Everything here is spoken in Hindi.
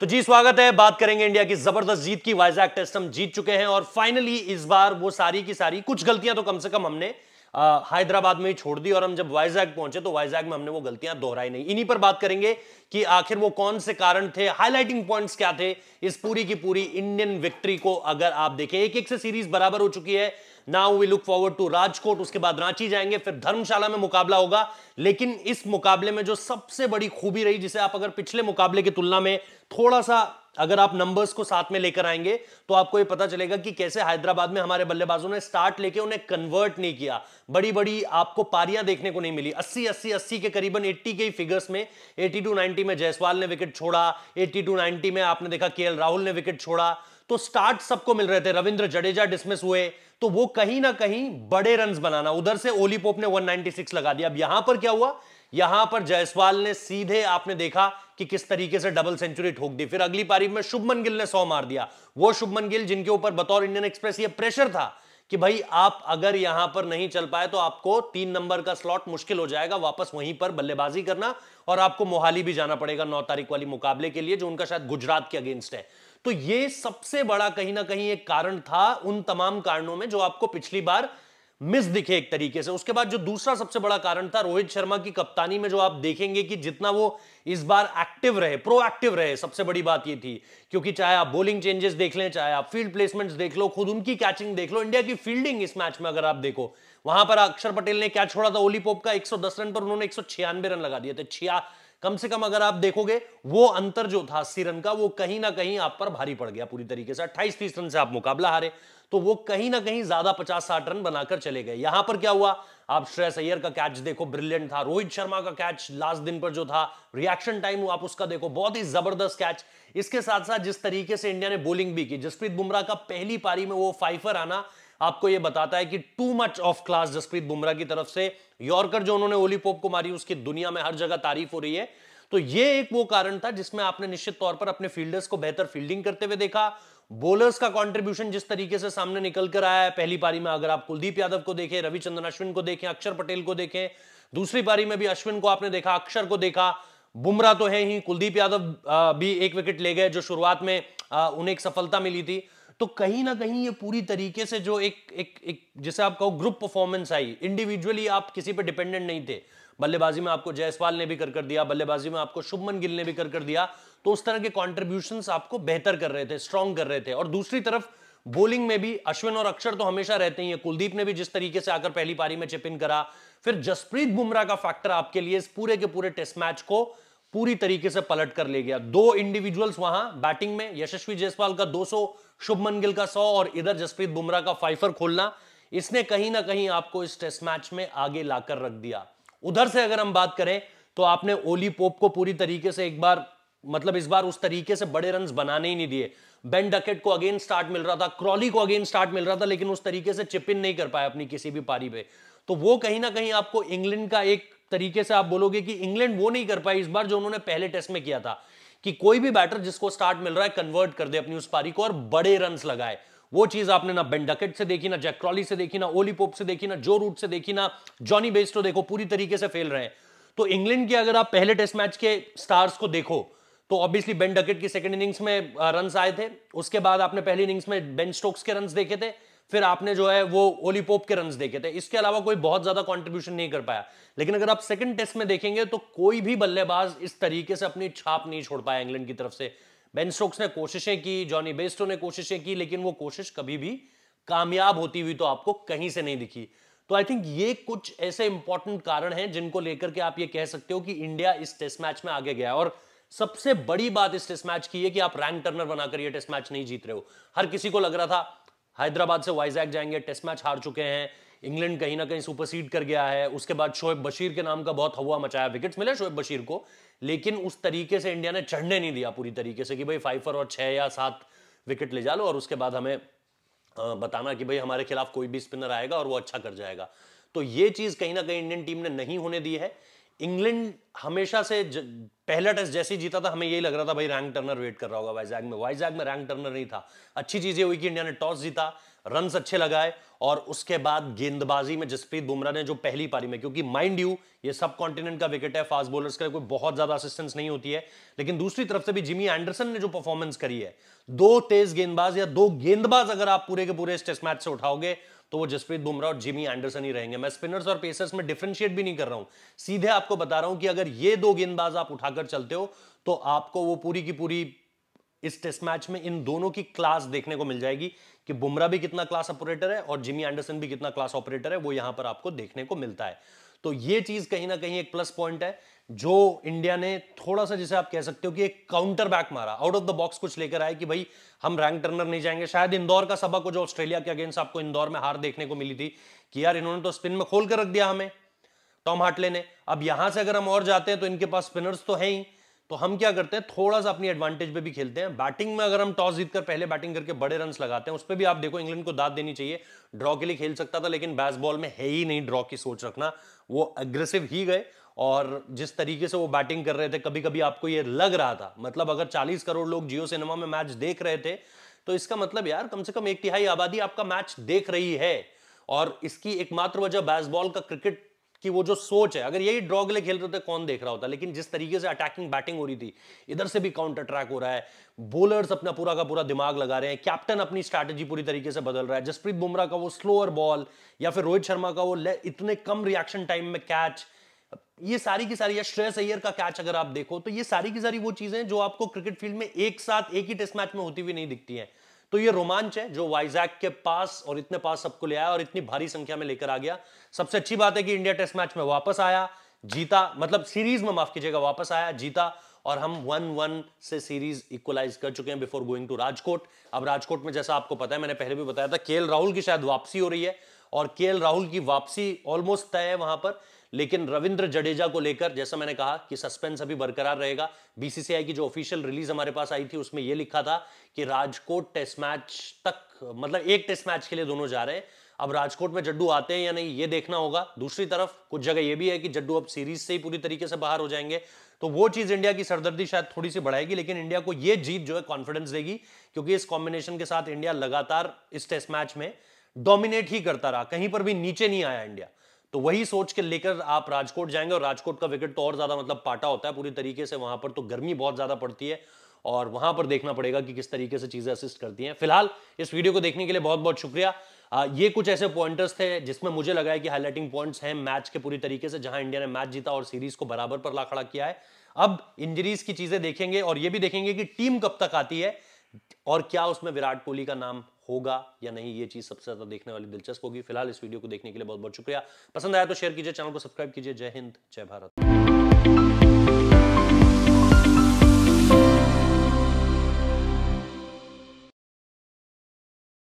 तो जी स्वागत है। बात करेंगे इंडिया की जबरदस्त जीत की। वाइजैक टेस्ट हम जीत चुके हैं और फाइनली इस बार वो सारी की सारी कुछ गलतियां तो कम से कम हमने हैदराबाद में ही छोड़ दी और हम जब वाइजैक पहुंचे तो वाइजैक में हमने वो गलतियां दोहराई नहीं। इन्हीं पर बात करेंगे कि आखिर वो कौन से कारण थे, हाईलाइटिंग पॉइंट्स क्या थे इस पूरी की पूरी इंडियन विक्ट्री को। अगर आप देखें एक एक से सीरीज बराबर हो चुकी है। Now we look forward to Rajkot, उसके बाद रांची जाएंगे, फिर धर्मशाला में मुकाबला होगा। लेकिन इस मुकाबले में जो सबसे बड़ी खूबी रही, जिसे आप अगर पिछले मुकाबले की तुलना में थोड़ा सा अगर आप नंबर्स को साथ में लेकर आएंगे तो आपको ये पता चलेगा कि कैसे हैदराबाद में हमारे बल्लेबाजों ने स्टार्ट लेके उन्हें कन्वर्ट नहीं किया। बड़ी बड़ी आपको पारियां देखने को नहीं मिली। 80 के करीबन 80 के ही फिगर्स में 82-90 में जायसवाल ने विकेट छोड़ा, 82-90 में आपने देखा केएल राहुल ने विकेट छोड़ा। तो स्टार्ट सबको मिल रहे थे। रविंद्र जडेजा डिसमिस हुए, तो वो कहीं ना कहीं बड़े रन्स बनाना, उधर से ओली पोप ने 196 लगा दिया। अब यहां पर क्या हुआ, यहां पर जायसवाल ने सीधे आपने देखा कि किस तरीके से डबल सेंचुरी ठोक दी। फिर अगली पारी में शुभमन गिल ने 100 मार दिया। वो शुभमन गिल जिनके ऊपर बतौर इंडियन एक्सप्रेस ये प्रेशर था कि भाई आप अगर यहां पर नहीं चल पाए तो आपको 3 नंबर का स्लॉट मुश्किल हो जाएगा, वापस वहीं पर बल्लेबाजी करना और आपको मोहाली भी जाना पड़ेगा 9 तारीख वाली मुकाबले के लिए, जो उनका शायद गुजरात के अगेंस्ट है। तो ये सबसे बड़ा कहीं ना कहीं एक कारण था उन तमाम कारणों में जो आपको पिछली बार मिस दिखे एक तरीके से। उसके बाद जो दूसरा सबसे बड़ा कारण था रोहित शर्मा की कप्तानी में, जो आप देखेंगे कि जितना वो इस बार एक्टिव रहे, प्रोएक्टिव रहे, सबसे बड़ी बात ये थी। क्योंकि चाहे आप बॉलिंग चेंजेस देख लें, चाहे आप फील्ड प्लेसमेंट्स देख लो, खुद उनकी कैचिंग देख लो, इंडिया की फील्डिंग इस मैच में अगर आप देखो, वहां पर अक्षर पटेल ने कैच छोड़ा था ओली पोप का 110 रन पर, उन्होंने 196 रन लगा दिए थे। कम से कम अगर आप देखोगे वो अंतर जो था 80 रन का, वो कहीं ना कहीं आप पर भारी पड़ गया पूरी तरीके से। 28-30 रन से आप मुकाबला हारे, तो वो कहीं ना कहीं ज्यादा 50-60 रन बनाकर चले गए। यहां पर क्या हुआ, आप श्रेयस अय्यर का कैच देखो, ब्रिलियंट था। रोहित शर्मा का कैच लास्ट दिन पर जो था, रिएक्शन टाइम आप उसका देखो, बहुत ही जबरदस्त कैच। इसके साथ साथ जिस तरीके से इंडिया ने बॉलिंग भी की, जसप्रीत बुमराह का पहली पारी में वो फाइफर आना आपको ये बताता है कि too much of class Jasprit Bumrah की तरफ से। यॉर्कर जो उन्होंने ओली पोप को मारी, उसकी दुनिया में हर जगह तारीफ हो रही है। तो ये एक वो कारण था जिसमें आपने निश्चित तौर पर अपने फील्डर्स को बेहतर फील्डिंग करते हुए देखा। बॉलर्स का कंट्रीब्यूशन जिस तरीके से सामने निकल कर आया है पहली पारी में, अगर आप कुलदीप यादव को देखें, रविचंद्रन अश्विन को देखें, अक्षर पटेल को देखें, दूसरी पारी में भी अश्विन को आपने देखा, अक्षर को देखा, बुमराह तो है ही, कुलदीप यादव भी एक विकेट ले गए जो शुरुआत में उन्हें एक सफलता मिली थी। तो कहीं ना कहीं ये पूरी तरीके से जो एक जिसे आप कहो ग्रुप परफॉर्मेंस आई, इंडिविजुअली आप किसी पे डिपेंडेंट नहीं थे। बल्लेबाजी में आपको जायसवाल ने भी कर दिया, बल्लेबाजी में आपको शुभमन गिल ने भी कर दिया। तो उस तरह के कॉन्ट्रीब्यूशंस आपको बेहतर कर रहे थे, स्ट्रॉन्ग कर रहे थे। और दूसरी तरफ बॉलिंग में भी अश्विन और अक्षर तो हमेशा रहते ही हैं। कुलदीप ने भी जिस तरीके से आकर पहली पारी में चिप इन करा, फिर जसप्रीत बुमराह का फैक्टर आपके लिए इस पूरे के पूरे टेस्ट मैच को पूरी तरीके से पलट कर ले गया। 2 इंडिविजुअल्स वहां बैटिंग में, यशस्वी जायसवाल का 200, शुभमन गिल का 100 और इधर जसप्रीत बुमराह का फाइफर खोलना, इसने कहीं ना कहीं आपको इस टेस्ट मैच में आगे लाकर रख दिया। उधर से अगर हम बात करें तो आपने ओली पोप को पूरी तरीके से एक बार, मतलब इस बार उस तरीके से बड़े रन्स बनाने ही नहीं दिए। बेन डकेट को अगेन स्टार्ट मिल रहा था, क्रॉली को अगेन स्टार्ट मिल रहा था, लेकिन उस तरीके से चिप इन नहीं कर पाया अपनी किसी भी पारी पे। तो वो कहीं ना कहीं आपको इंग्लैंड का एक तरीके से आप बोलोगे कि इंग्लैंड वो नहीं कर पाई इस बार जो उन्होंने पहले टेस्ट में किया था, कि कोई भी बैटर जिसको स्टार्ट मिल रहा है कन्वर्ट कर दे अपनी उस पारी को और बड़े रन्स लगाए। वो चीज आपने ना बेन डकेट से देखी, ना जैक क्रॉली से देखी, ना ओली पोप से देखी, ना जो रूट से देखी, ना जॉनी बेस्टो देखो, पूरी तरीके से फेल रहे हैं। तो इंग्लैंड के अगर आप पहले टेस्ट मैच के स्टार्स को देखो तो ऑब्वियसली बेन डकेट की सेकंड इनिंग्स में रन्स आए थे, उसके बाद आपने पहली इनिंग्स में बेन स्टोक्स के रन्स देखे थे, फिर आपने जो है वो ओली पोप के रन्स देखे थे। इसके अलावा कोई बहुत ज्यादा कंट्रीब्यूशन नहीं कर पाया। लेकिन अगर आप सेकंड टेस्ट में देखेंगे तो कोई भी बल्लेबाज इस तरीके से अपनी छाप नहीं छोड़ पाया इंग्लैंड की तरफ से। बेन स्टोक्स ने कोशिशें की, जॉनी बेस्टो ने कोशिशें की, लेकिन वो कोशिश कभी भी कामयाब होती हुई तो आपको कहीं से नहीं दिखी। तो आई थिंक ये कुछ ऐसे इंपॉर्टेंट कारण हैं जिनको लेकर के आप ये कह सकते हो कि इंडिया इस टेस्ट मैच में आगे गया। और सबसे बड़ी बात इस टेस्ट मैच की है कि आप रैंक टर्नर बनाकर ये टेस्ट मैच नहीं जीत रहे हो। हर किसी को लग रहा था हैदराबाद से वाइजैक जाएंगे, टेस्ट मैच हार चुके हैं, इंग्लैंड कहीं ना कहीं सुपरसीड कर गया है। उसके बाद शोएब बशीर के नाम का बहुत हवा मचाया, विकेट्स मिले शोएब बशीर को, लेकिन उस तरीके से इंडिया ने चढ़ने नहीं दिया पूरी तरीके से कि भाई फाइफर और 6 या 7 विकेट ले जा लो और उसके बाद हमें बताना कि भाई हमारे खिलाफ कोई भी स्पिनर आएगा और वो अच्छा कर जाएगा। तो ये चीज कहीं ना कहीं इंडियन टीम ने नहीं होने दी है। इंग्लैंड हमेशा से पहला टेस्ट जैसे ही जीता था हमें यही लग रहा था भाई रैंक टर्नर वेट कर रहा होगा वाइजैक में। वाइजैक में रैंक टर्नर नहीं था। अच्छी चीज ये हुई कि इंडिया ने टॉस जीता, रन्स अच्छे लगाए, और उसके बाद गेंदबाजी में जसप्रीत बुमराह ने जो पहली पारी में, क्योंकि माइंड यू ये सब कॉन्टिनेंट का विकेट है, फास्ट बॉलर्स का कोई बहुत ज्यादा असिस्टेंस नहीं होती है, लेकिन दूसरी तरफ से भी जिमी एंडरसन ने जो परफॉर्मेंस करी है, 2 तेज गेंदबाज या 2 गेंदबाज अगर आप पूरे के पूरे इस टेस्ट मैच से उठाओगे तो वो जसप्रीत बुमराह और जिमी एंडरसन ही रहेंगे। मैं स्पिनर्स और पेसर्स में डिफरेंशिएट भी नहीं कर रहा हूं, सीधे आपको बता रहा हूं कि अगर ये 2 गेंदबाज आप उठाकर चलते हो तो आपको वो पूरी की पूरी इस टेस्ट मैच में इन दोनों की क्लास देखने को मिल जाएगी कि बुमराह भी कितना क्लास ऑपरेटर है और जिमी एंडरसन भी कितना क्लास ऑपरेटर है, वो यहां पर आपको देखने को मिलता है। तो ये चीज कहीं ना कहीं एक प्लस पॉइंट है जो इंडिया ने थोड़ा सा, जिसे आप कह सकते हो कि एक काउंटर बैक मारा, आउट ऑफ द बॉक्स कुछ लेकर आए कि भाई हम रैंक टर्नर नहीं जाएंगे। शायद इंदौर का सबक, जो ऑस्ट्रेलिया के अगेंस्ट आपको इंदौर में हार देखने को मिली थी कि यार इन्होंने तो स्पिन में खोल कर रख दिया हमें, टॉम हार्टले ने। अब यहां से अगर हम और जाते हैं तो इनके पास स्पिनर्स तो है ही, तो हम क्या करते हैं, थोड़ा सा अपनी एडवांटेज पे भी खेलते हैं। बैटिंग में अगर हम टॉस जीतकर पहले बैटिंग करके बड़े रन्स लगाते हैं, उस पर भी आप देखो इंग्लैंड को दाद देनी चाहिए, ड्रॉ के लिए खेल सकता था, लेकिन बेसबॉल में है ही नहीं ड्रॉ की सोच रखना, वो अग्रेसिव ही गए। और जिस तरीके से वो बैटिंग कर रहे थे, कभी कभी आपको ये लग रहा था, मतलब अगर 40 करोड़ लोग जियो सिनेमा में मैच देख रहे थे तो इसका मतलब यार कम से कम 1/3 आबादी आपका मैच देख रही है। और इसकी एकमात्र वजह बेसबॉल का, क्रिकेट कि वो जो सोच है, अगर यही ड्रॉ के लिए खेल रहे थे कौन देख रहा होता, लेकिन जिस तरीके से अटैकिंग बैटिंग हो रही थी, इधर से भी काउंटर ट्रैक हो रहा है, बॉलर्स अपना पूरा का पूरा दिमाग लगा रहे हैं, कैप्टन अपनी स्ट्रैटेजी पूरी तरीके से बदल रहा है, जसप्रीत बुमराह का वो स्लोअर बॉल या फिर रोहित शर्मा का वो इतने कम रिएक्शन टाइम में कैच, ये सारी की सारी, या श्रेयस अय्यर का कैच अगर आप देखो, तो ये सारी की सारी वो चीजें जो आपको क्रिकेट फील्ड में एक साथ एक ही टेस्ट मैच में होती हुई नहीं दिखती हैं। तो ये रोमांच है जो वाइजैक के पास और इतने पास सबको ले आया और इतनी भारी संख्या में लेकर आ गया। सबसे अच्छी बात है कि इंडिया टेस्ट मैच में वापस आया, जीता, मतलब सीरीज में माफ कीजिएगा, वापस आया, जीता, और हम 1-1 से सीरीज इक्वलाइज कर चुके हैं बिफोर गोइंग टू राजकोट। अब राजकोट में जैसा आपको पता है, मैंने पहले भी बताया था, केएल राहुल की शायद वापसी हो रही है, और केएल राहुल की वापसी ऑलमोस्ट तय है वहां पर, लेकिन रविंद्र जडेजा को लेकर जैसा मैंने कहा कि सस्पेंस अभी बरकरार रहेगा। बीसीसीआई की जो ऑफिशियल रिलीज हमारे पास आई थी उसमें यह लिखा था कि राजकोट टेस्ट मैच तक, मतलब एक टेस्ट मैच के लिए दोनों जा रहे हैं। अब राजकोट में जड्डू आते हैं या नहीं ये देखना होगा। दूसरी तरफ कुछ जगह यह भी है कि जड्डू अब सीरीज से ही पूरी तरीके से बाहर हो जाएंगे, तो वो चीज इंडिया की सरदर्दी शायद थोड़ी सी बढ़ाएगी, लेकिन इंडिया को यह जीत जो है कॉन्फिडेंस देगी, क्योंकि इस कॉम्बिनेशन के साथ इंडिया लगातार इस टेस्ट मैच में डोमिनेट ही करता रहा, कहीं पर भी नीचे नहीं आया इंडिया। तो वही सोच के लेकर आप राजकोट जाएंगे, और राजकोट का विकेट तो और ज्यादा मतलब पाटा होता है पूरी तरीके से, वहां पर तो गर्मी बहुत ज्यादा पड़ती है, और वहां पर देखना पड़ेगा कि किस तरीके से चीजें असिस्ट करती हैं। फिलहाल इस वीडियो को देखने के लिए बहुत बहुत शुक्रिया। ये कुछ ऐसे पॉइंटर्स थे जिसमें मुझे लगा है कि हाईलाइटिंग पॉइंट्स हैं मैच के पूरी तरीके से, जहां इंडिया ने मैच जीता और सीरीज को बराबर पर ला खड़ा किया है। अब इंजरीज की चीजें देखेंगे और ये भी देखेंगे कि टीम कब तक आती है और क्या उसमें विराट कोहली का नाम होगा या नहीं, ये चीज सबसे ज्यादा देखने वाली दिलचस्प होगी। फिलहाल इस वीडियो को देखने के लिए बहुत बहुत शुक्रिया। पसंद आया तो शेयर कीजिए, चैनल को सब्सक्राइब कीजिए। जय हिंद, जय भारत।